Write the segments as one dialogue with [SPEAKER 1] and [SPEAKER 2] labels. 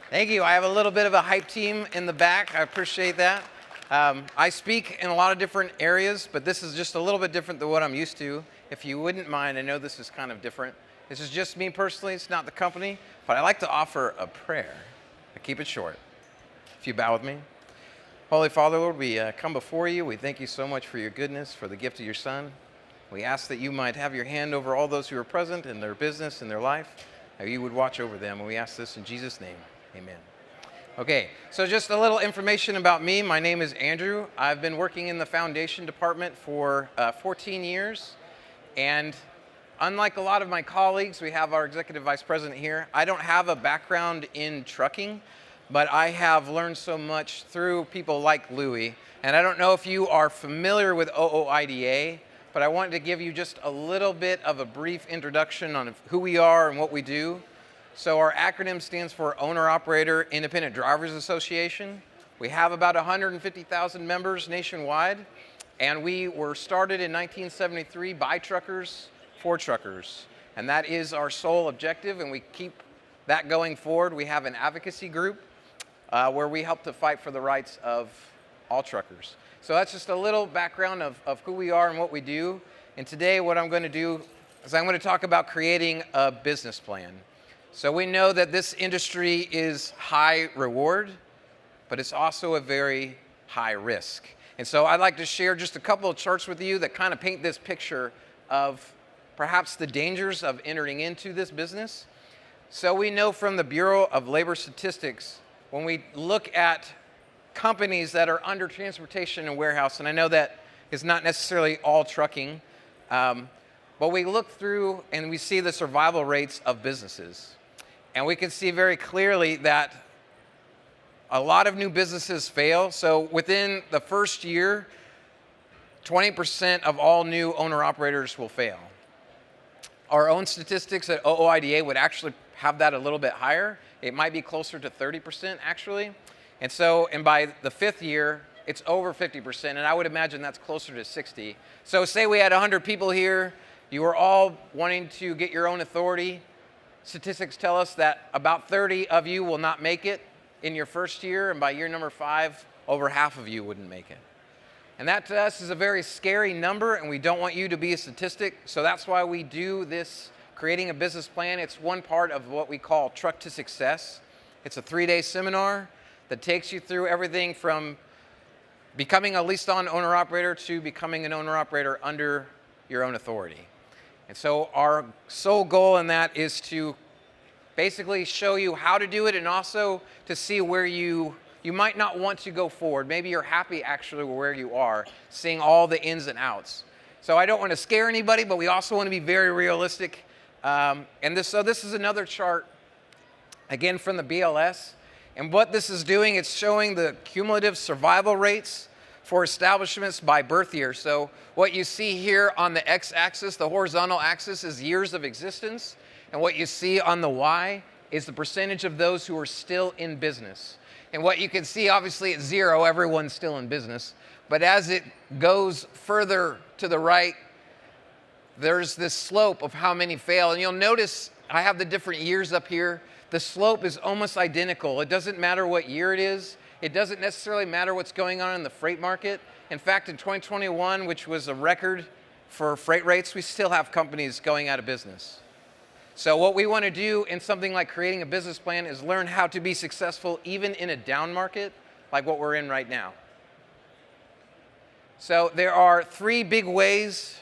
[SPEAKER 1] Thank you. I have a little bit of a hype team in the back. I appreciate that. I speak in a lot of different areas, but this is just a little bit different than what I'm used to. If you wouldn't mind, I know this is kind of different. This is just me personally. It's not the company, but I like to offer a prayer. I keep it short. If you bow with me. Holy Father, Lord, we come before you. We thank you so much for your goodness, for the gift of your Son. We ask that you might have your hand over all those who are present in their business, in their life, that you would watch over them. And we ask this in Jesus' name. Amen. Okay, so just a little information about me. My name is Andrew. I've been working in the foundation department for 14 years. And unlike a lot of my colleagues, we have our executive vice president here. I don't have a background in trucking, but I have learned so much through people like Louie. And I don't know if you are familiar with OOIDA, but I wanted to give you just a little bit of a brief introduction on who we are and what we do. So our acronym stands for Owner-Operator Independent Drivers Association. We have about 150,000 members nationwide, and we were started in 1973 by truckers for truckers. And that is our sole objective, and we keep that going forward. We have an advocacy group where we help to fight for the rights of all truckers. So that's just a little background of who we are and what we do. And today what I'm going to do is I'm going to talk about creating a business plan. So we know that this industry is high reward, but it's also a very high risk. And so I'd like to share just a couple of charts with you that kind of paint this picture of perhaps the dangers of entering into this business. So we know from the Bureau of Labor Statistics, when we look at companies that are under transportation and warehouse, and I know that is not necessarily all trucking, but we look through and we see the survival rates of businesses. And we can see very clearly that a lot of new businesses fail. So within the first year, 20% of all new owner-operators will fail. Our own statistics at OOIDA would actually have that a little bit higher. It might be closer to 30% actually. And by the fifth year, it's over 50%, and I would imagine that's closer to 60. So say we had 100 people here, you were all wanting to get your own authority. Statistics tell us that about 30 of you will not make it in your first year, and by year number 5, over half of you wouldn't make it. And that to us is a very scary number, and we don't want you to be a statistic, so that's why we do this, creating a business plan. It's one part of what we call Truck to Success. It's a 3-day seminar that takes you through everything from becoming a leased-on owner-operator to becoming an owner-operator under your own authority. And so our sole goal in that is to basically show you how to do it and also to see where you might not want to go forward. Maybe you're happy actually where you are, seeing all the ins and outs. So I don't want to scare anybody, but we also want to be very realistic. So this is another chart, again from the BLS. And what this is doing, it's showing the cumulative survival rates for establishments by birth year. So what you see here on the x-axis, the horizontal axis, is years of existence. And what you see on the y is the percentage of those who are still in business. And what you can see, obviously at 0, everyone's still in business. But as it goes further to the right, there's this slope of how many fail. And you'll notice I have the different years up here. The slope is almost identical. It doesn't matter what year it is. It doesn't necessarily matter what's going on in the freight market. In fact, in 2021, which was a record for freight rates, we still have companies going out of business. So what we want to do in something like creating a business plan is learn how to be successful even in a down market like what we're in right now. So there are 3 big ways,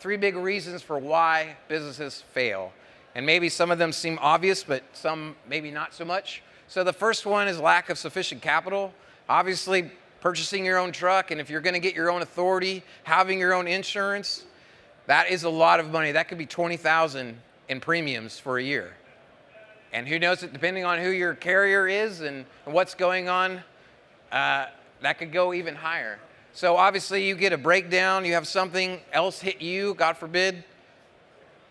[SPEAKER 1] 3 big reasons for why businesses fail. And maybe some of them seem obvious, but some maybe not so much. So the first one is lack of sufficient capital. Obviously, purchasing your own truck, and if you're going to get your own authority, having your own insurance, that is a lot of money. That could be $20,000 in premiums for a year. And who knows, it depending on who your carrier is and what's going on, that could go even higher. So obviously, you get a breakdown, you have something else hit you, God forbid.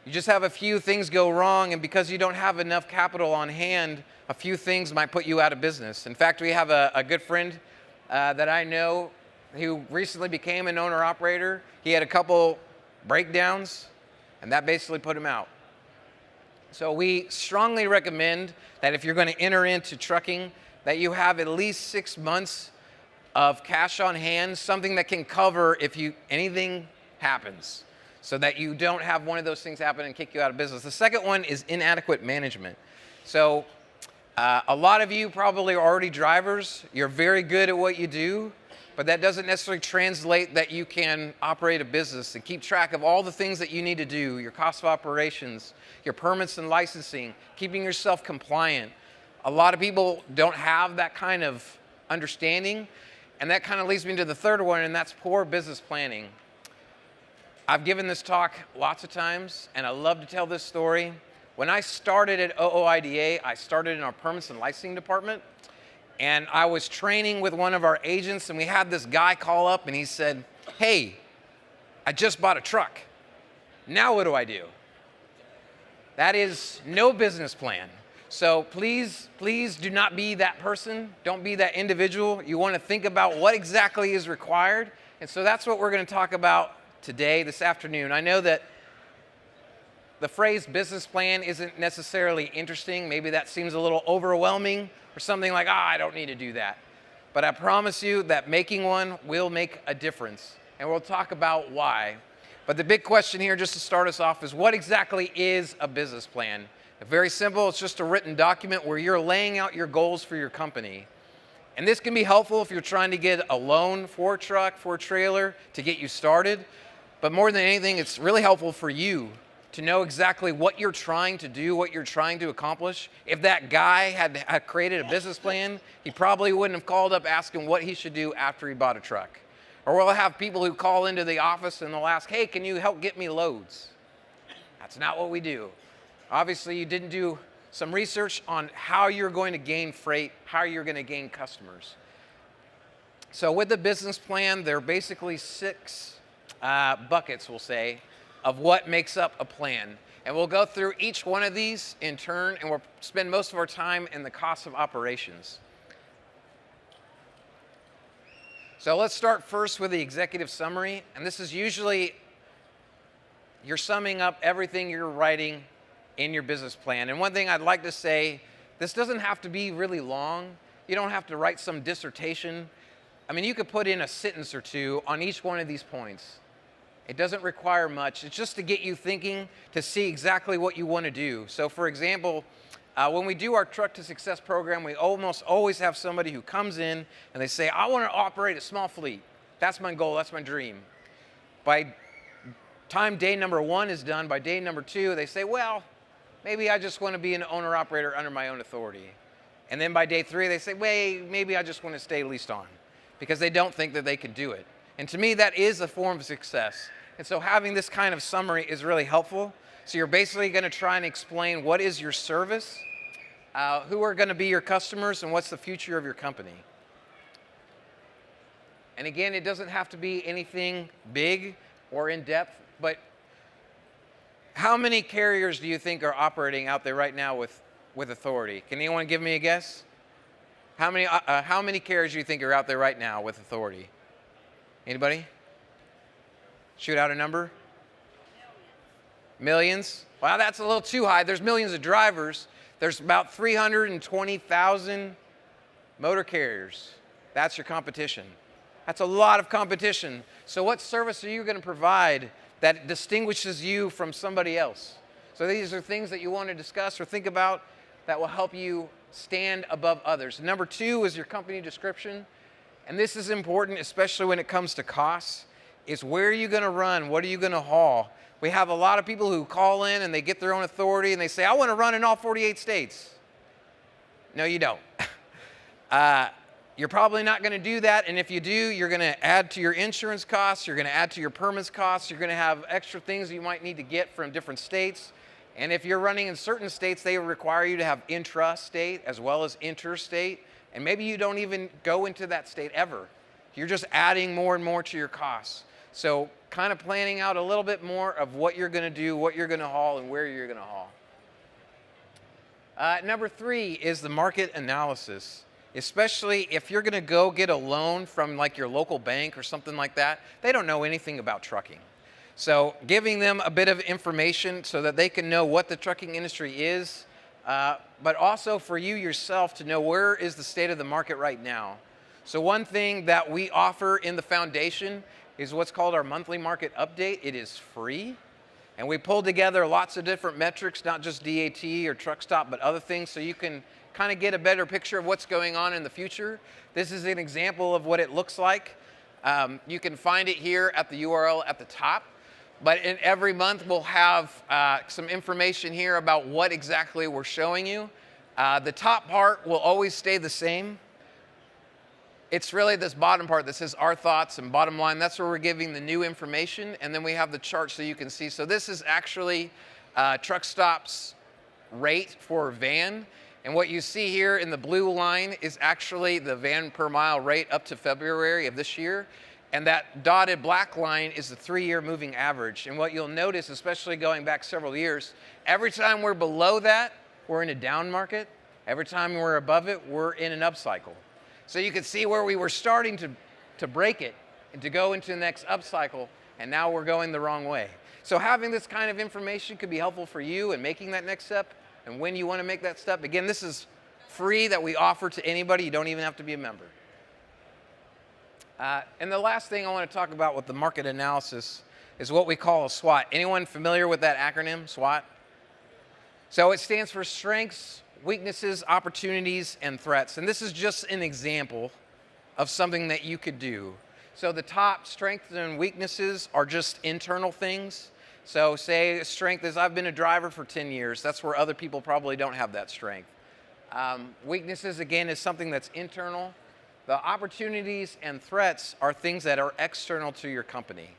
[SPEAKER 1] You just have a few things go wrong, and because you don't have enough capital on hand, a few things might put you out of business. In fact, we have a good friend that I know who recently became an owner-operator. He had a couple breakdowns, and that basically put him out. So we strongly recommend that if you're going to enter into trucking, that you have at least 6 months of cash on hand, something that can cover if anything happens, so that you don't have one of those things happen and kick you out of business. The second one is inadequate management. So a lot of you probably are already drivers. You're very good at what you do, but that doesn't necessarily translate that you can operate a business and keep track of all the things that you need to do, your cost of operations, your permits and licensing, keeping yourself compliant. A lot of people don't have that kind of understanding, and that kind of leads me to the third one, and that's poor business planning. I've given this talk lots of times, and I love to tell this story. When I started at OOIDA, I started in our permits and licensing department, and I was training with one of our agents, and we had this guy call up, and he said, "Hey, I just bought a truck. Now what do I do?" That is no business plan. So please do not be that person. Don't be that individual. You want to think about what exactly is required. And so that's what we're going to talk about today, this afternoon. I know that the phrase business plan isn't necessarily interesting. Maybe that seems a little overwhelming or something like, I don't need to do that. But I promise you that making one will make a difference. And we'll talk about why. But the big question here, just to start us off, is what exactly is a business plan? Very simple. It's just a written document where you're laying out your goals for your company. And this can be helpful if you're trying to get a loan for a truck, for a trailer, to get you started. But more than anything, it's really helpful for you to know exactly what you're trying to do, what you're trying to accomplish. If that guy had created a business plan, he probably wouldn't have called up asking what he should do after he bought a truck. Or we'll have people who call into the office and they'll ask, "Hey, can you help get me loads?" That's not what we do. Obviously, you didn't do some research on how you're going to gain freight, how you're going to gain customers. So with the business plan, there are basically 6 buckets, we'll say, of what makes up a plan. And we'll go through each one of these in turn, and we'll spend most of our time in the cost of operations. So let's start first with the executive summary. And this is usually you're summing up everything you're writing in your business plan. And one thing I'd like to say, this doesn't have to be really long. You don't have to write some dissertation. I mean, you could put in a sentence or two on each one of these points. It doesn't require much. It's just to get you thinking, to see exactly what you want to do. So for example, when we do our Truck to Success program, we almost always have somebody who comes in and they say, "I want to operate a small fleet. That's my goal, that's my dream." By time day number 1 is done, by day number 2, they say, "Well, maybe I just want to be an owner-operator under my own authority." And then by day 3, they say, "Wait, maybe I just want to stay leased on," because they don't think that they can do it. And to me, that is a form of success. And so having this kind of summary is really helpful. So you're basically going to try and explain what is your service, who are going to be your customers, and what's the future of your company. And again, it doesn't have to be anything big or in-depth, but how many carriers do you think are operating out there right now with authority? Can anyone give me a guess? How many carriers do you think are out there right now with authority? Anybody? Shoot out a number? Millions? Well, that's a little too high. There's millions of drivers. There's about 320,000 motor carriers. That's your competition. That's a lot of competition. So what service are you going to provide that distinguishes you from somebody else? So these are things that you want to discuss or think about that will help you stand above others. Number 2 is your company description. And this is important, especially when it comes to costs, is where are you going to run? What are you going to haul? We have a lot of people who call in and they get their own authority and they say, "I want to run in all 48 states. No, you don't. You're probably not going to do that. And if you do, you're going to add to your insurance costs. You're going to add to your permits costs. You're going to have extra things you might need to get from different states. And if you're running in certain states, they require you to have intra-state as well as interstate. And maybe you don't even go into that state ever. You're just adding more and more to your costs. So kind of planning out a little bit more of what you're going to do, what you're going to haul, and where you're going to haul. Number 3 is the market analysis. Especially if you're going to go get a loan from like your local bank or something like that, they don't know anything about trucking. So giving them a bit of information so that they can know what the trucking industry is, but also for you yourself to know where is the state of the market right now. So one thing that we offer in the foundation is what's called our monthly market update. It is free. And we pulled together lots of different metrics, not just DAT or truck stop, but other things, so you can kind of get a better picture of what's going on in the future. This is an example of what it looks like. You can find it here at the URL at the top. But every month we'll have some information here about what exactly we're showing you. The top part will always stay the same. It's really this bottom part that says our thoughts and bottom line. That's where we're giving the new information, and then we have the chart so you can see. So this is actually truck stops rate for van, and what you see here in the blue line is actually the van per mile rate up to February of this year, and that dotted black line is the 3-year moving average. And what you'll notice, especially going back several years, every time we're below that, we're in a down market. Every time we're above it, we're in an upcycle. So you can see where we were starting to break it and to go into the next upcycle, and now we're going the wrong way. So having this kind of information could be helpful for you in making that next step and when you want to make that step. Again, this is free that we offer to anybody. You don't even have to be a member. And the last thing I want to talk about with the market analysis is what we call a SWOT. Anyone familiar with that acronym, SWOT? So it stands for strengths, weaknesses, opportunities, and threats. And this is just an example of something that you could do. So the top strengths and weaknesses are just internal things. So say strength is I've been a driver for 10 years. That's where other people probably don't have that strength. Weaknesses, again, is something that's internal. The opportunities and threats are things that are external to your company.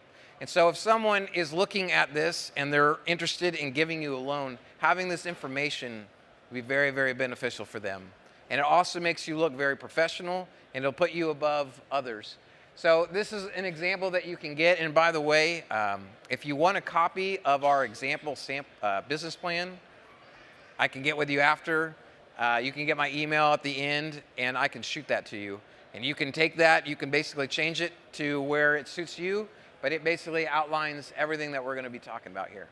[SPEAKER 1] And so if someone is looking at this and they're interested in giving you a loan, having this information will be very, very beneficial for them. And it also makes you look very professional, and it'll put you above others. So this is an example that you can get. And by the way, if you want a copy of our example business plan, I can get with you after. You can get my email at the end, and I can shoot that to you. And you can take that, you can basically change it to where it suits you, but it basically outlines everything that we're going to be talking about here.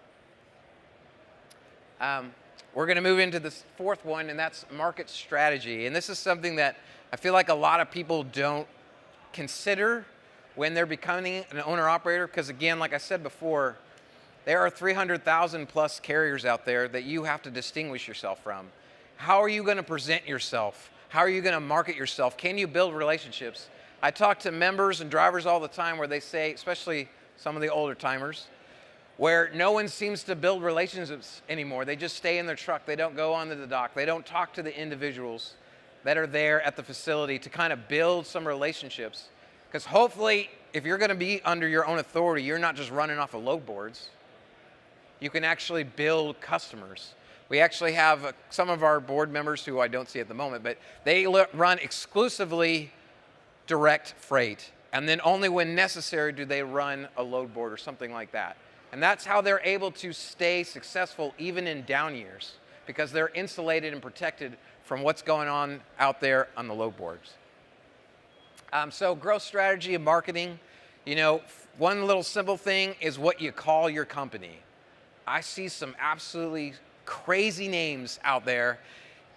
[SPEAKER 1] We're going to move into this fourth one, and that's market strategy. And this is something that I feel like a lot of people don't consider when they're becoming an owner-operator, because again, like I said before, there are 300,000 plus carriers out there that you have to distinguish yourself from. How are you going to present yourself? How are you going to market yourself? Can you build relationships? I talk to members and drivers all the time where they say, especially some of the older timers, where no one seems to build relationships anymore. They just stay in their truck. They don't go onto the dock. They don't talk to the individuals that are there at the facility to kind of build some relationships. Because hopefully, if you're going to be under your own authority, you're not just running off of load boards. You can actually build customers. We actually have some of our board members who I don't see at the moment, but they run exclusively direct freight. And then only when necessary do they run a load board or something like that. And that's how they're able to stay successful even in down years, because they're insulated and protected from what's going on out there on the load boards. So growth strategy and marketing, one little simple thing is what you call your company. I see some absolutely crazy names out there,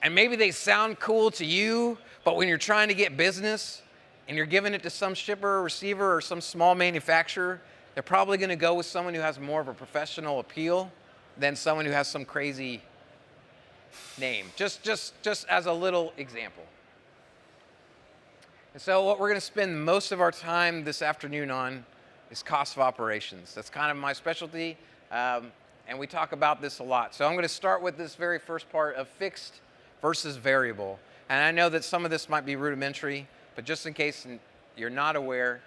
[SPEAKER 1] and maybe they sound cool to you, but when you're trying to get business and you're giving it to some shipper or receiver or some small manufacturer, they're probably going to go with someone who has more of a professional appeal than someone who has some crazy name. Just as a little example. And so what we're going to spend most of our time this afternoon on is cost of operations. That's kind of my specialty, and we talk about this a lot. So I'm going to start with this very first part of fixed versus variable. And I know that some of this might be rudimentary, but just in case you're not aware,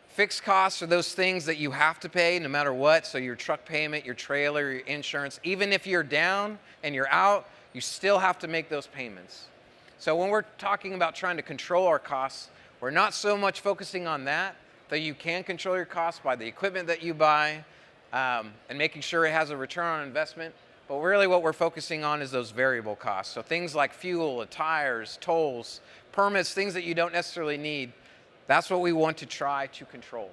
[SPEAKER 1] fixed costs are those things that you have to pay no matter what. So your truck payment, your trailer, your insurance, even if you're down and you're out, you still have to make those payments. So when we're talking about trying to control our costs, we're not so much focusing on that, though you can control your costs by the equipment that you buy and making sure it has a return on investment. But really what we're focusing on is those variable costs. So things like fuel, tires, tolls, permits, things that you don't necessarily need. That's what we want to try to control.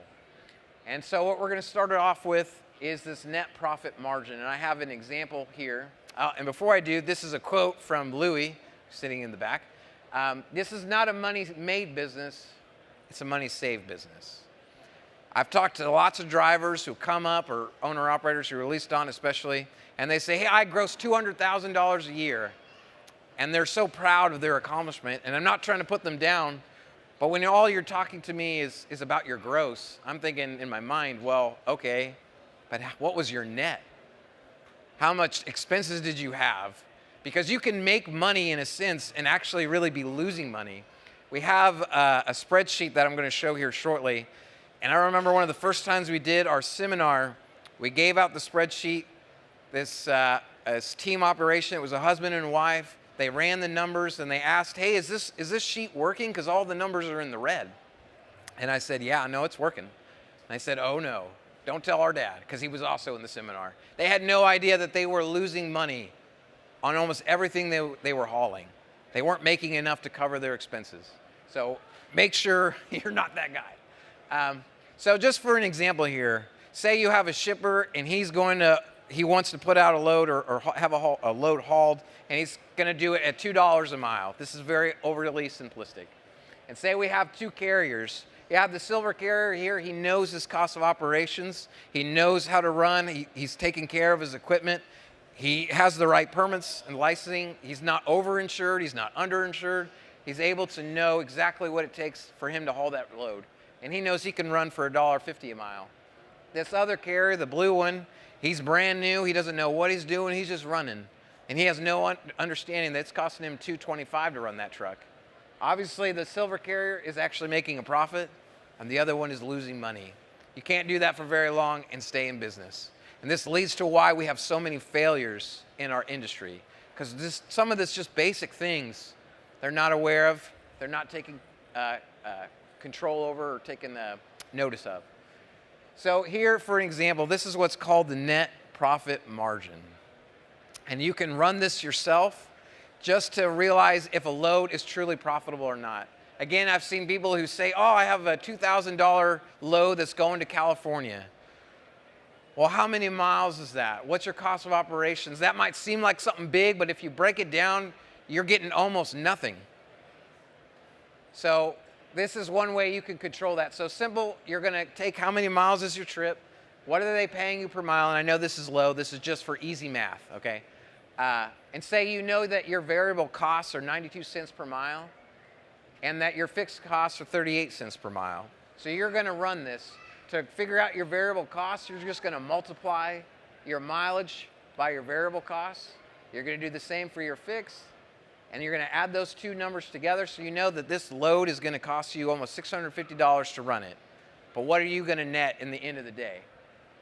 [SPEAKER 1] And so what we're going to start it off with is this net profit margin. And I have an example here. And before I do, this is a quote from Louis, sitting in the back. This is not a money-made business, it's a money-saved business. I've talked to lots of drivers who come up, or owner-operators who are leased on especially, and they say, hey, I gross $200,000 a year. And they're so proud of their accomplishment, and I'm not trying to put them down, but when all you're talking to me is about your gross, I'm thinking in my mind, well, okay, but what was your net? How much expenses did you have? Because you can make money in a sense and actually really be losing money. We have a spreadsheet that I'm going to show here shortly. And I remember one of the first times we did our seminar, we gave out the spreadsheet, this team operation. It was a husband and wife. They ran the numbers and they asked, hey, is this sheet working? Because all the numbers are in the red. And I said, yeah, no, it's working. And I said, oh no, don't tell our dad, because he was also in the seminar. They had no idea that they were losing money on almost everything they were hauling. They weren't making enough to cover their expenses. So make sure you're not that guy. So just for an example here, say you have a shipper and he wants to put out a load or have a load hauled, and he's going to do it at $2 a mile. This is very overly simplistic. And say we have two carriers. You have the silver carrier here. He knows his cost of operations. He knows how to run. He's taking care of his equipment. He has the right permits and licensing. He's not overinsured. He's not underinsured. He's able to know exactly what it takes for him to haul that load. And he knows he can run for $1.50 a mile. This other carrier, the blue one, he's brand new. He doesn't know what he's doing. He's just running. And he has no understanding that it's costing him $2.25 to run that truck. Obviously, the silver carrier is actually making a profit, and the other one is losing money. You can't do that for very long and stay in business. And this leads to why we have so many failures in our industry, because some of this just basic things they're not aware of, they're not taking control over or taking notice of. So here, for an example, this is what's called the net profit margin. And you can run this yourself just to realize if a load is truly profitable or not. Again, I've seen people who say, oh, I have a $2,000 load that's going to California. Well, how many miles is that? What's your cost of operations? That might seem like something big, but if you break it down, you're getting almost nothing. So this is one way you can control that. So simple, you're going to take how many miles is your trip, what are they paying you per mile, and I know this is low, this is just for easy math, okay? And say you know that your variable costs are 92 cents per mile and that your fixed costs are 38 cents per mile. So you're going to run this. To figure out your variable costs, you're just going to multiply your mileage by your variable costs. You're going to do the same for your fixed, and you're going to add those two numbers together so you know that this load is going to cost you almost $650 to run it. But what are you going to net in the end of the day?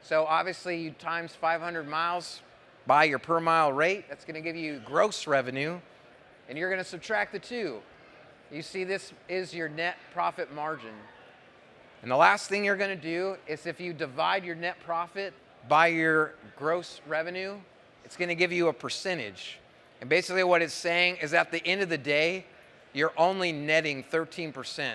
[SPEAKER 1] So obviously you times 500 miles by your per mile rate. That's going to give you gross revenue, and you're going to subtract the two. You see, this is your net profit margin. And the last thing you're going to do is if you divide your net profit by your gross revenue, it's going to give you a percentage. And basically what it's saying is at the end of the day, you're only netting 13%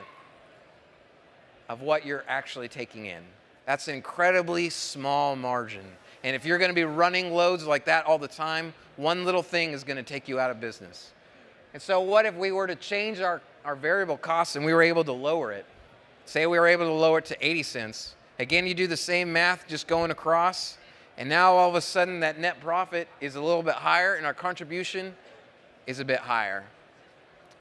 [SPEAKER 1] of what you're actually taking in. That's an incredibly small margin. And if you're going to be running loads like that all the time, one little thing is going to take you out of business. And so what if we were to change our variable costs and we were able to lower it? Say we were able to lower it to 80 cents. Again, you do the same math just going across, and now all of a sudden that net profit is a little bit higher and our contribution is a bit higher.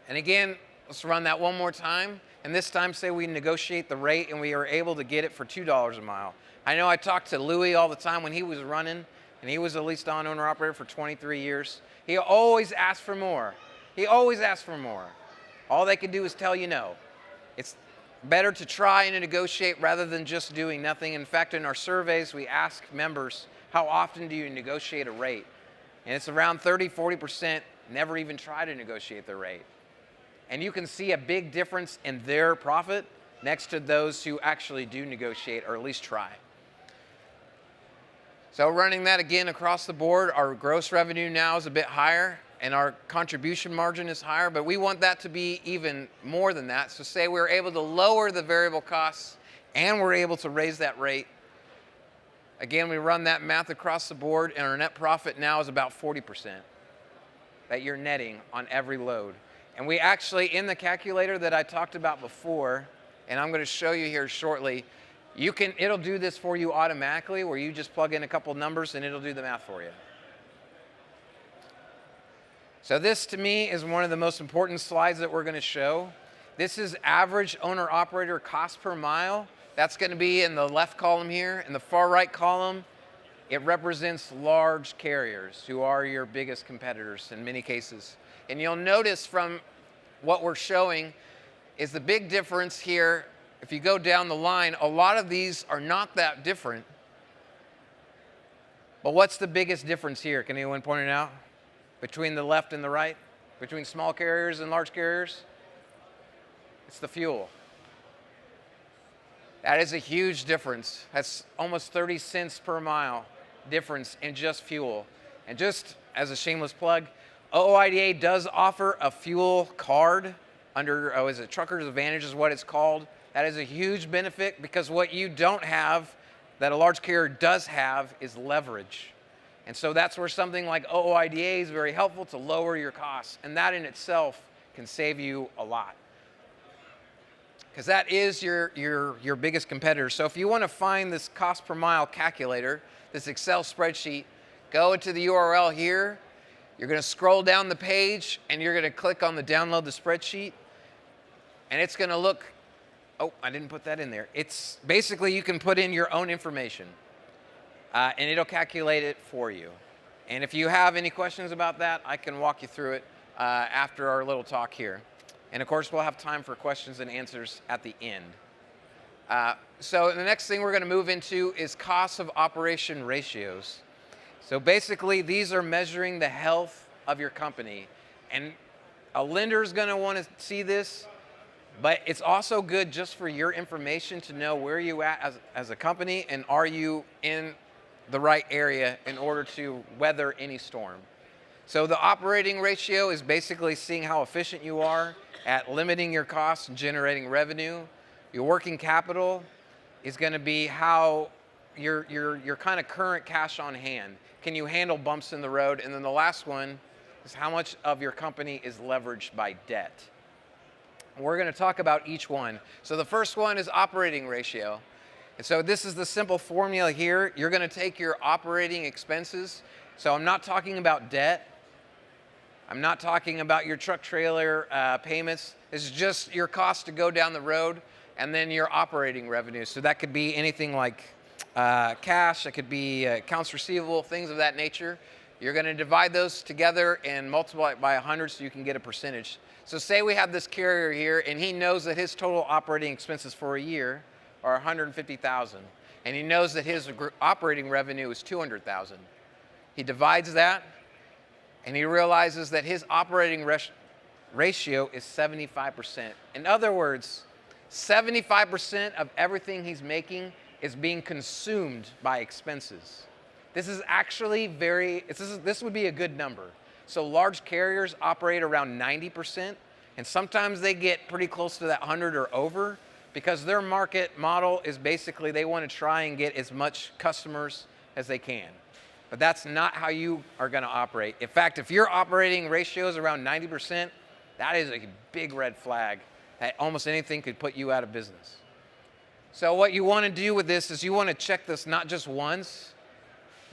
[SPEAKER 1] And again, let's run that one more time. And this time, say we negotiate the rate and we are able to get it for $2 a mile. I know I talked to Louis all the time when he was running, and he was a leased on owner operator for 23 years. He always asked for more. He always asked for more. All they can do is tell you no. It's better to try and negotiate rather than just doing nothing. In fact, in our surveys, we ask members, how often do you negotiate a rate? And it's around 30-40% never even try to negotiate the rate. And you can see a big difference in their profit next to those who actually do negotiate or at least try. So running that again across the board, our gross revenue now is a bit higher and our contribution margin is higher, but we want that to be even more than that. So say we're able to lower the variable costs and we're able to raise that rate. Again, we run that math across the board, and our net profit now is about 40% that you're netting on every load. And we actually, in the calculator that I talked about before, and I'm going to show you here shortly, it'll do this for you automatically, where you just plug in a couple numbers and it'll do the math for you. So this, to me, is one of the most important slides that we're going to show. This is average owner-operator cost per mile. That's going to be in the left column here. In the far right column, it represents large carriers who are your biggest competitors in many cases. And you'll notice from what we're showing is the big difference here. If you go down the line, a lot of these are not that different. But what's the biggest difference here? Can anyone point it out? Between the left and the right? Between small carriers and large carriers? It's the fuel. That is a huge difference. That's almost 30 cents per mile difference in just fuel. And just as a shameless plug, OOIDA does offer a fuel card under, is it Trucker's Advantage is what it's called. That is a huge benefit, because what you don't have that a large carrier does have is leverage. And so that's where something like OOIDA is very helpful to lower your costs. And that in itself can save you a lot, because that is your biggest competitor. So if you want to find this cost per mile calculator, this Excel spreadsheet, go into the URL here. You're going to scroll down the page, and you're going to click on the download the spreadsheet. And it's going to look, oh, I didn't put that in there. It's basically, you can put in your own information, and it'll calculate it for you. And if you have any questions about that, I can walk you through it after our little talk here. And of course, we'll have time for questions and answers at the end. So the next thing we're going to move into is cost of operation ratios. So basically, these are measuring the health of your company. And a lender is going to want to see this, but it's also good just for your information to know where you're at as a company, and are you in the right area in order to weather any storm. So the operating ratio is basically seeing how efficient you are at limiting your costs and generating revenue. Your working capital is going to be how your kind of current cash on hand. Can you handle bumps in the road? And then the last one is how much of your company is leveraged by debt. We're going to talk about each one. So the first one is operating ratio. And so this is the simple formula here. You're going to take your operating expenses. So I'm not talking about debt. I'm not talking about your truck trailer payments. This is just your cost to go down the road, and then your operating revenue. So that could be anything like cash, it could be accounts receivable, things of that nature. You're going to divide those together and multiply it by 100 so you can get a percentage. So say we have this carrier here, and he knows that his total operating expenses for a year are $150,000, and he knows that his operating revenue is $200,000. He divides that, and he realizes that his operating ratio is 75%. In other words, 75% of everything he's making is being consumed by expenses. This is actually this would be a good number. So large carriers operate around 90%, and sometimes they get pretty close to that 100 or over, because their market model is basically they want to try and get as much customers as they can. But that's not how you are going to operate. In fact, if your operating ratio is around 90%, that is a big red flag that almost anything could put you out of business. So what you want to do with this is you want to check this not just once,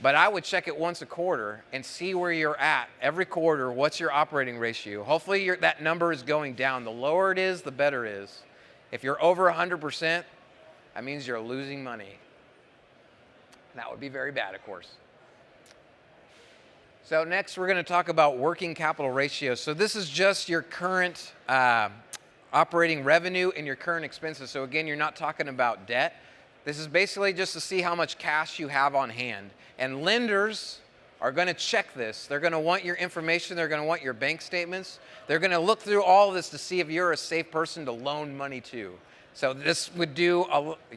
[SPEAKER 1] but I would check it once a quarter and see where you're at. Every quarter, what's your operating ratio? Hopefully that number is going down. The lower it is, the better it is. If you're over 100%, that means you're losing money. That would be very bad, of course. So next, we're going to talk about working capital ratios. So this is just your current operating revenue and your current expenses. So again, you're not talking about debt. This is basically just to see how much cash you have on hand. And lenders are going to check this. They're going to want your information. They're going to want your bank statements. They're going to look through all of this to see if you're a safe person to loan money to. So this would do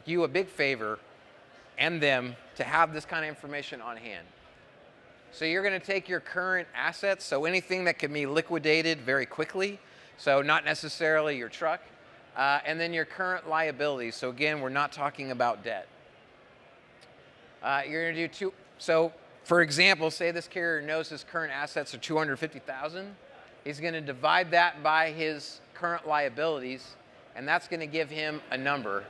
[SPEAKER 1] you a big favor and them to have this kind of information on hand. So you're going to take your current assets, so anything that can be liquidated very quickly, so not necessarily your truck, and then your current liabilities. So again, we're not talking about debt. You're going to do two. So, for example, say this carrier knows his current assets are 250,000. He's going to divide that by his current liabilities, and that's going to give him a number,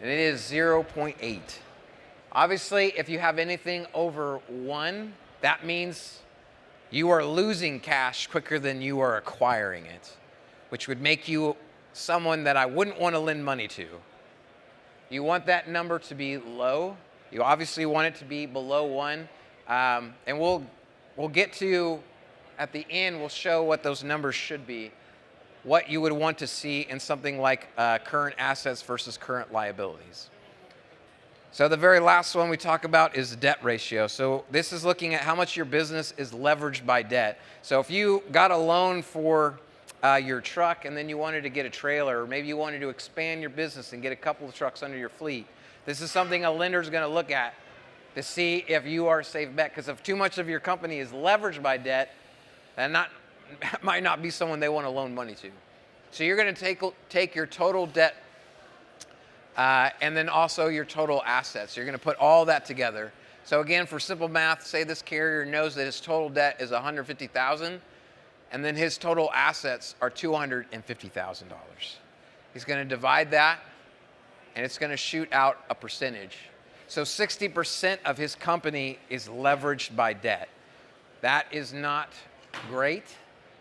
[SPEAKER 1] and it is 0.8. Obviously, if you have anything over 1, that means you are losing cash quicker than you are acquiring it, which would make you someone that I wouldn't want to lend money to. You want that number to be low. You obviously want it to be below 1. And we'll get to, at the end, we'll show what those numbers should be, what you would want to see in something like current assets versus current liabilities. So the very last one we talk about is debt ratio. So this is looking at how much your business is leveraged by debt. So if you got a loan for your truck and then you wanted to get a trailer, or maybe you wanted to expand your business and get a couple of trucks under your fleet, this is something a lender is going to look at to see if you are a safe bet. Because if too much of your company is leveraged by debt, then might not be someone they want to loan money to. So you're going to take your total debt and then also your total assets. You're going to put all that together. So again, for simple math, say this carrier knows that his total debt is $150,000, and then his total assets are $250,000. He's going to divide that, and it's going to shoot out a percentage. So 60% of his company is leveraged by debt. That is not great.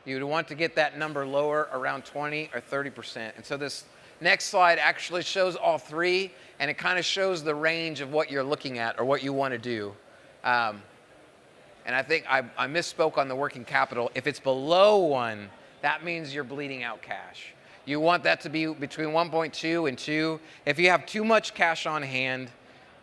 [SPEAKER 1] You would want to get that number lower, around 20 or 30%. And so this next slide actually shows all three, and it kind of shows the range of what you're looking at or what you want to do. And I think I misspoke on the working capital. If it's below 1, that means you're bleeding out cash. You want that to be between 1.2 and 2. If you have too much cash on hand,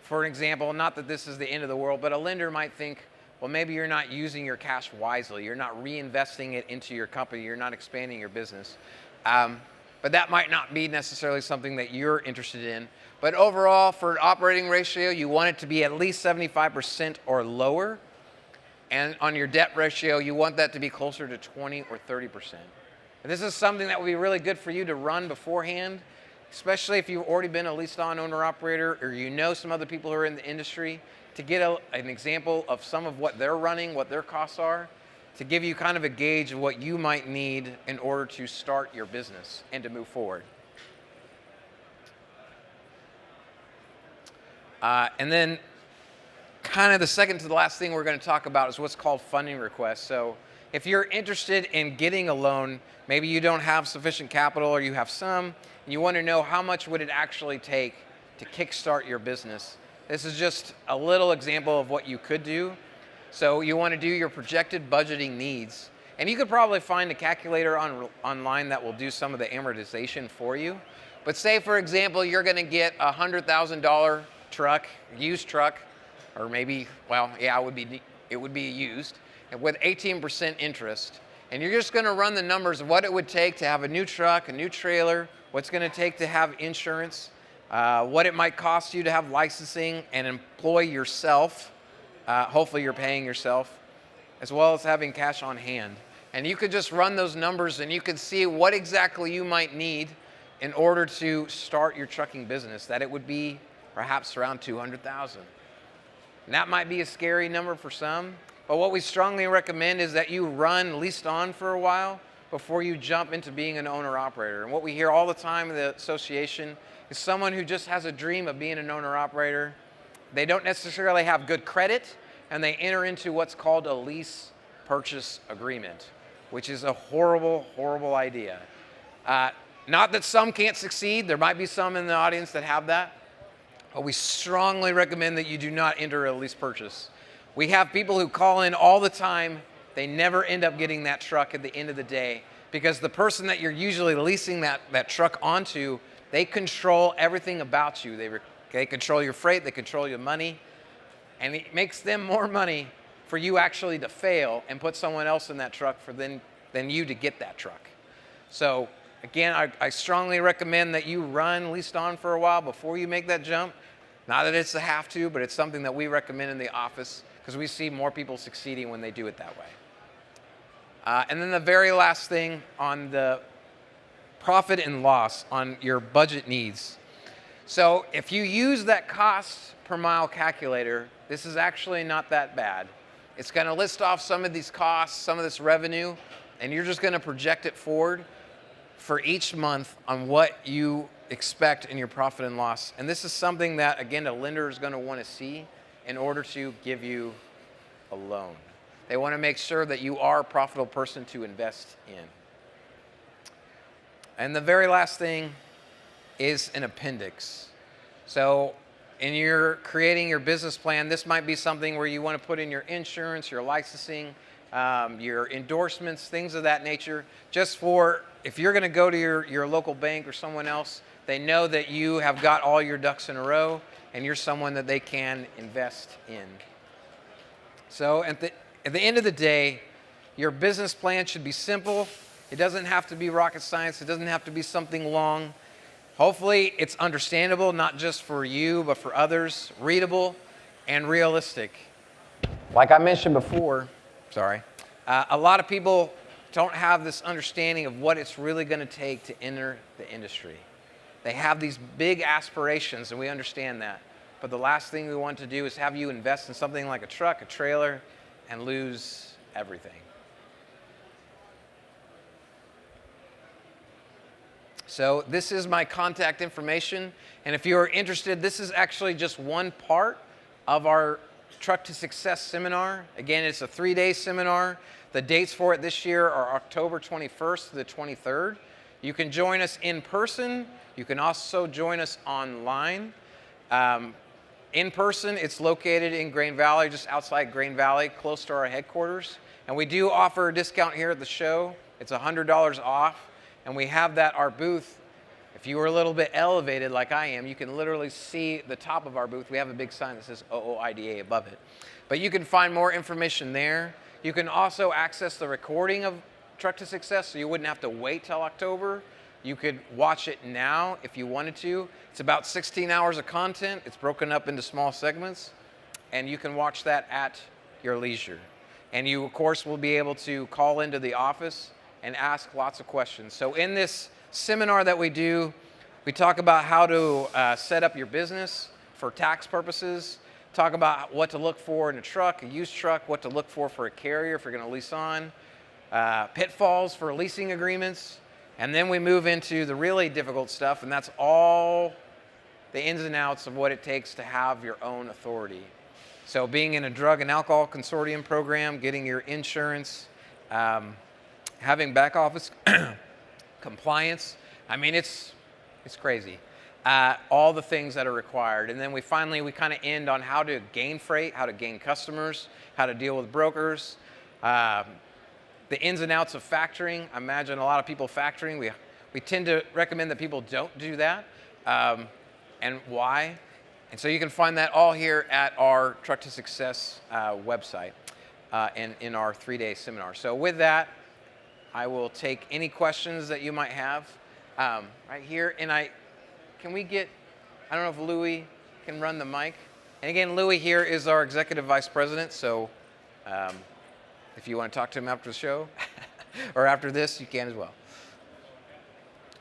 [SPEAKER 1] for an example, not that this is the end of the world, but a lender might think, well, maybe you're not using your cash wisely. You're not reinvesting it into your company. You're not expanding your business. But that might not be necessarily something that you're interested in. But overall, for an operating ratio, you want it to be at least 75% or lower. And on your debt ratio, you want that to be closer to 20 or 30%. And this is something that would be really good for you to run beforehand, especially if you've already been a leased on owner-operator or you know some other people who are in the industry, to get an example of some of what they're running, what their costs are, to give you kind of a gauge of what you might need in order to start your business and to move forward. And then kind of the second to the last thing we're going to talk about is what's called funding requests. So if you're interested in getting a loan, maybe you don't have sufficient capital or you have some, and you want to know how much would it actually take to kickstart your business. This is just a little example of what you could do. So you want to do your projected budgeting needs. And you could probably find a calculator online that will do some of the amortization for you. But say, for example, you're going to get a $100,000 truck, used truck, or maybe, well, yeah, it would be used, and with 18% interest. And you're just going to run the numbers of what it would take to have a new truck, a new trailer, what's going to take to have insurance, what it might cost you to have licensing and employ yourself. Hopefully you're paying yourself, as well as having cash on hand. And you could just run those numbers and you could see what exactly you might need in order to start your trucking business, that it would be perhaps around $200,000. And that might be a scary number for some, but what we strongly recommend is that you run leased on for a while before you jump into being an owner-operator. And what we hear all the time in the association is someone who just has a dream of being an owner-operator. They don't necessarily have good credit, and they enter into what's called a lease purchase agreement, which is a horrible, horrible idea. Not that some can't succeed. There might be some in the audience that have that. But we strongly recommend that you do not enter a lease purchase. We have people who call in all the time. They never end up getting that truck at the end of the day because the person that you're usually leasing that truck onto, they control everything about you. They control your freight, they control your money, and it makes them more money for you actually to fail and put someone else in that truck than you to get that truck. So again, I strongly recommend that you run leased on for a while before you make that jump. Not that it's a have to, but it's something that we recommend in the office because we see more people succeeding when they do it that way. And then the very last thing on the profit and loss on your budget needs. So if you use that cost per mile calculator, this is actually not that bad. It's going to list off some of these costs, some of this revenue, and you're just going to project it forward for each month on what you expect in your profit and loss. And this is something that, again, a lender is going to want to see in order to give you a loan. They want to make sure that you are a profitable person to invest in. And the very last thing is an appendix. So in your creating your business plan, this might be something where you want to put in your insurance, your licensing, your endorsements, things of that nature, just for if you're going to go to your local bank or someone else, they know that you have got all your ducks in a row and you're someone that they can invest in. So at the end of the day, your business plan should be simple. It doesn't have to be rocket science. It doesn't have to be something long. Hopefully it's understandable, not just for you, but for others, readable and realistic. Like I mentioned before, a lot of people don't have this understanding of what it's really going to take to enter the industry. They have these big aspirations, and we understand that. But the last thing we want to do is have you invest in something like a truck, a trailer, and lose everything. So this is my contact information, and if you are interested, this is actually just one part of our Truck to Success seminar. Again, it's a 3-day seminar. The dates for it this year are October 21st to the 23rd. You can join us in person. You can also join us online. In person, it's located in Grain Valley, just outside Grain Valley, close to our headquarters. And we do offer a discount here at the show. It's $100 off. And we have that, our booth, if you were a little bit elevated like I am, you can literally see the top of our booth. We have a big sign that says OOIDA above it. But you can find more information there. You can also access the recording of Truck to Success, so you wouldn't have to wait till October. You could watch it now if you wanted to. It's about 16 hours of content. It's broken up into small segments, and you can watch that at your leisure. And you, of course, will be able to call into the office and ask lots of questions. So in this seminar that we do, we talk about how to set up your business for tax purposes, talk about what to look for in a truck, a used truck, what to look for a carrier if you're going to lease on, pitfalls for leasing agreements, and then we move into the really difficult stuff, and that's all the ins and outs of what it takes to have your own authority. So being in a drug and alcohol consortium program, getting your insurance, having back office compliance. I mean, it's crazy. All the things that are required. And then we kind of end on how to gain freight, how to gain customers, how to deal with brokers, the ins and outs of factoring. I imagine a lot of people factoring. We tend to recommend that people don't do that, and why. And so you can find that all here at our Truck to Success website and in our 3-day seminar. So with that, I will take any questions that you might have right here. And can we get, I don't know if Louis can run the mic. And again, Louis here is our Executive Vice President. So if you want to talk to him after the show or after this, you can as well.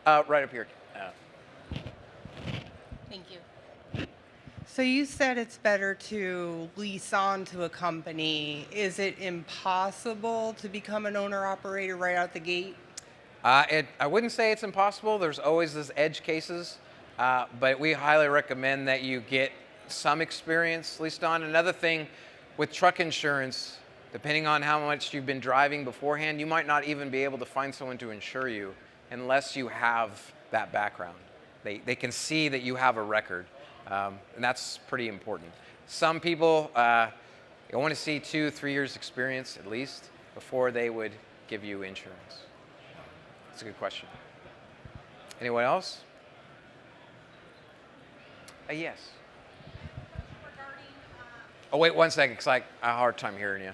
[SPEAKER 1] Right up here.
[SPEAKER 2] Thank you. So you said it's better to lease on to a company. Is it impossible to become an owner-operator right out the gate?
[SPEAKER 1] I wouldn't say it's impossible. There's always these edge cases, but we highly recommend that you get some experience leased on. Another thing with truck insurance, depending on how much you've been driving beforehand, you might not even be able to find someone to insure you unless you have that background. They can see that you have a record. And that's pretty important. Some people want to see 2-3 years experience at least before they would give you insurance. That's a good question. Anyone else? Yes. Oh, wait 1 second, because I have a hard time hearing you.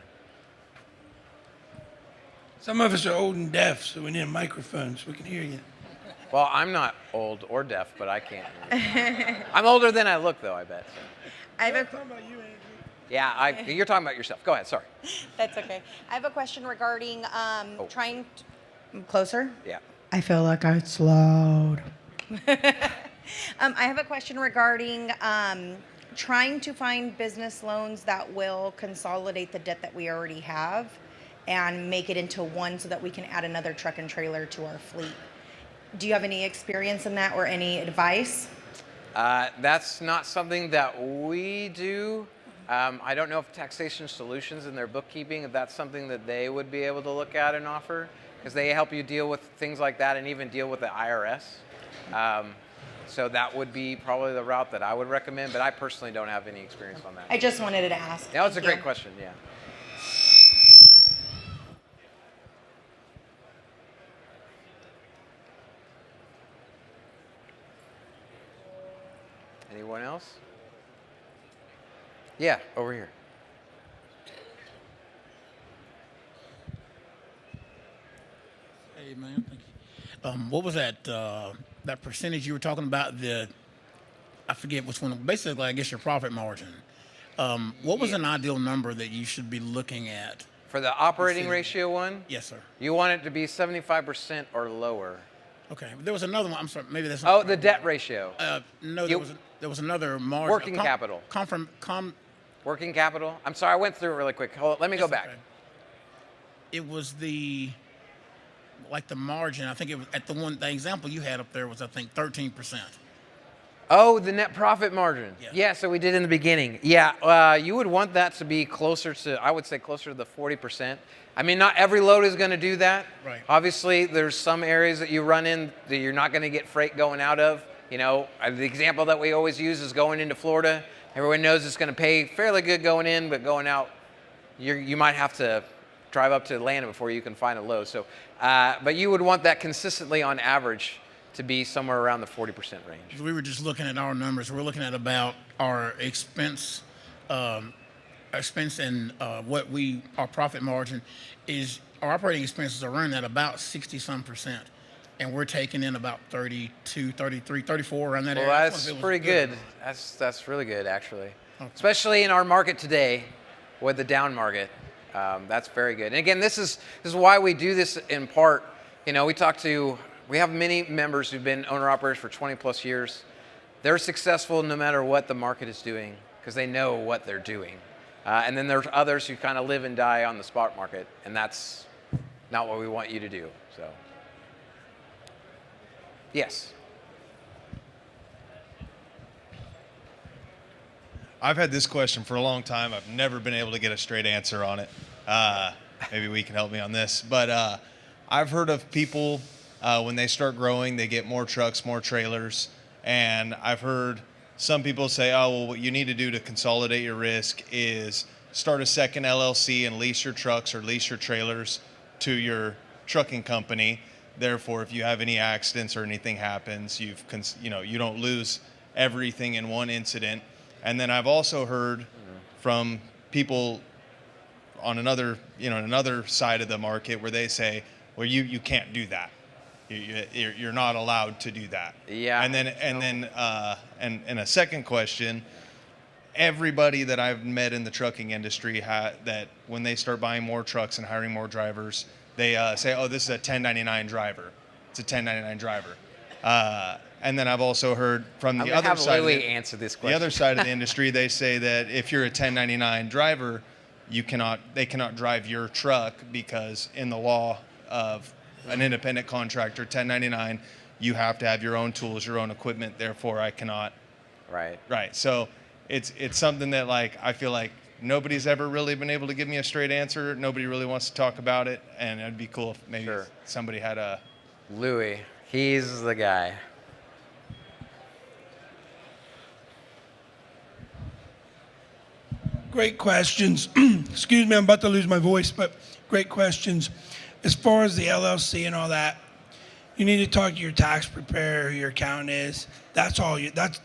[SPEAKER 3] Some of us are old and deaf, so we need a microphone so we can hear you.
[SPEAKER 1] Well, I'm not old or deaf, but I can't hear you. I'm older than I look, though, I bet. So.
[SPEAKER 3] I'm talking about you, Andrew.
[SPEAKER 1] Yeah, you're talking about yourself. Go ahead, sorry.
[SPEAKER 4] That's okay. I have a question regarding trying
[SPEAKER 2] Closer?
[SPEAKER 1] Yeah.
[SPEAKER 2] I feel like I slowed.
[SPEAKER 4] I have a question regarding trying to find business loans that will consolidate the debt that we already have and make it into one so that we can add another truck and trailer to our fleet. Do you have any experience in that or any advice?
[SPEAKER 1] That's not something that we do. I don't know if Taxation Solutions in their bookkeeping, if that's something that they would be able to look at and offer, because they help you deal with things like that and even deal with the IRS. So that would be probably the route that I would recommend, but I personally don't have any experience on that.
[SPEAKER 4] I just wanted to ask.
[SPEAKER 1] That was a
[SPEAKER 4] Thank
[SPEAKER 1] great
[SPEAKER 4] you.
[SPEAKER 1] question, yeah. Anyone else? Yeah, over here.
[SPEAKER 5] Hey man, thank you. What was that that percentage you were talking about? I forget which one. Basically, I guess your profit margin. What was an ideal number that you should be looking at?
[SPEAKER 1] For the operating ratio one,
[SPEAKER 5] Yes, sir.
[SPEAKER 1] you want it to be 75% or lower.
[SPEAKER 5] Okay. There was another one. I'm sorry. Maybe that's
[SPEAKER 1] Oh,
[SPEAKER 5] not
[SPEAKER 1] the debt ratio.
[SPEAKER 5] no,
[SPEAKER 1] you-
[SPEAKER 5] there was another margin.
[SPEAKER 1] Working capital. Working capital. I'm sorry, I went through it really quick. Hold on, let me go back.
[SPEAKER 5] Okay. It was the margin. I think it was the example you had up there was, I think, 13%.
[SPEAKER 1] Oh, the net profit margin.
[SPEAKER 5] Yeah.
[SPEAKER 1] Yeah, so we did in the beginning. Yeah, you would want that to be closer to, I would say closer to the 40%. I mean, not every load is going to do that.
[SPEAKER 5] Right.
[SPEAKER 1] Obviously, there's some areas that you run in that you're not going to get freight going out of. You know, the example that we always use is going into Florida. Everyone knows it's going to pay fairly good going in, but going out, you might have to drive up to Atlanta before you can find a load. So, but you would want that consistently on average to be somewhere around the 40% range.
[SPEAKER 5] We were just looking at our numbers. We're looking at about our expense and our profit margin is, our operating expenses are running at about 60-some%. And we're taking in about 32, 33, 34 around that
[SPEAKER 1] Well,
[SPEAKER 5] area.
[SPEAKER 1] that's pretty good. That's really good, actually. Okay. Especially in our market today, with the down market, that's very good. And again, this is why we do this in part. You know, we have many members who've been owner operators for 20 plus years. They're successful no matter what the market is doing because they know what they're doing. And then there's others who kind of live and die on the spot market, and that's not what we want you to do. So, yes.
[SPEAKER 6] I've had this question for a long time. I've never been able to get a straight answer on it. Maybe we can help me on this. But I've heard of people, when they start growing, they get more trucks, more trailers. And I've heard some people say, oh, well, what you need to do to consolidate your risk is start a second LLC and lease your trucks or lease your trailers to your trucking company. Therefore, if you have any accidents or anything happens, you don't lose everything in one incident. And then I've also heard from people on another side of the market where they say, well, you can't do that. You're not allowed to do that.
[SPEAKER 1] Yeah.
[SPEAKER 6] And a second question, everybody that I've met in the trucking industry that when they start buying more trucks and hiring more drivers, they say, oh, this is a 1099 driver. It's a 1099 driver. And then I've also heard from the other side.
[SPEAKER 1] Louis answer this question.
[SPEAKER 6] The other side of the industry, they say that if you're a 1099 driver, they cannot drive your truck because in the law of an independent contractor, 1099, you have to have your own tools, your own equipment. Therefore, I cannot.
[SPEAKER 1] Right.
[SPEAKER 6] Right. So it's something that I feel like nobody's ever really been able to give me a straight answer. Nobody really wants to talk about it, and it'd be cool if maybe somebody had a.
[SPEAKER 1] Louis, he's the guy.
[SPEAKER 3] Great questions. Excuse me, I'm about to lose my voice, but great questions. As far as the LLC and all that, you need to talk to your tax preparer, who your accountant is. That's all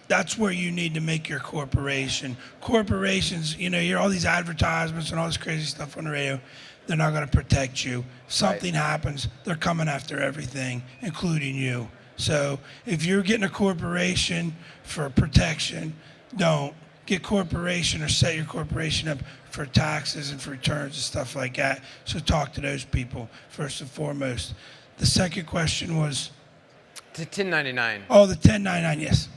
[SPEAKER 3] that's where you need to make your corporation. Corporations, you hear all these advertisements and all this crazy stuff on the radio. They're not going to protect you. Something happens, they're coming after everything, including you. So if you're getting a corporation for protection, don't. Get corporation or set your corporation up for taxes and for returns and stuff like that. So talk to those people first and foremost. The second question was,
[SPEAKER 1] To 1099.
[SPEAKER 3] Oh, the 1099, yes.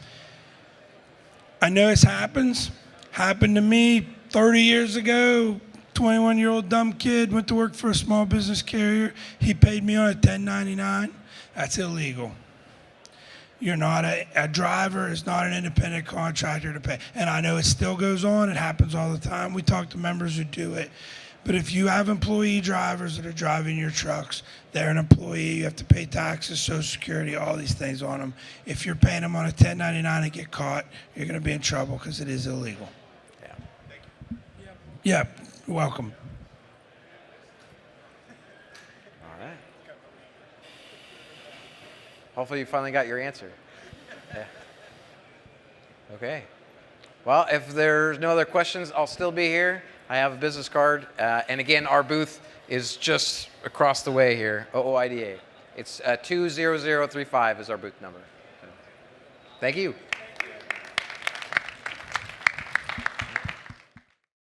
[SPEAKER 3] I know this happens. Happened to me 30 years ago. 21-year-old dumb kid went to work for a small business carrier. He paid me on a 1099. That's illegal. You're not a driver. Is not an independent contractor to pay. And I know it still goes on. It happens all the time. We talk to members who do it. But if you have employee drivers that are driving your trucks, they're an employee. You have to pay taxes, Social Security, all these things on them. If you're paying them on a 1099 and get caught, you're going to be in trouble because it is illegal.
[SPEAKER 1] Yeah.
[SPEAKER 3] Yeah, welcome.
[SPEAKER 1] All right. Hopefully you finally got your answer. Yeah. Okay. Well, if there's no other questions, I'll still be here. I have a business card. And again, our booth is just across the way here, OOIDA. It's 20035 is our booth number. So, thank you.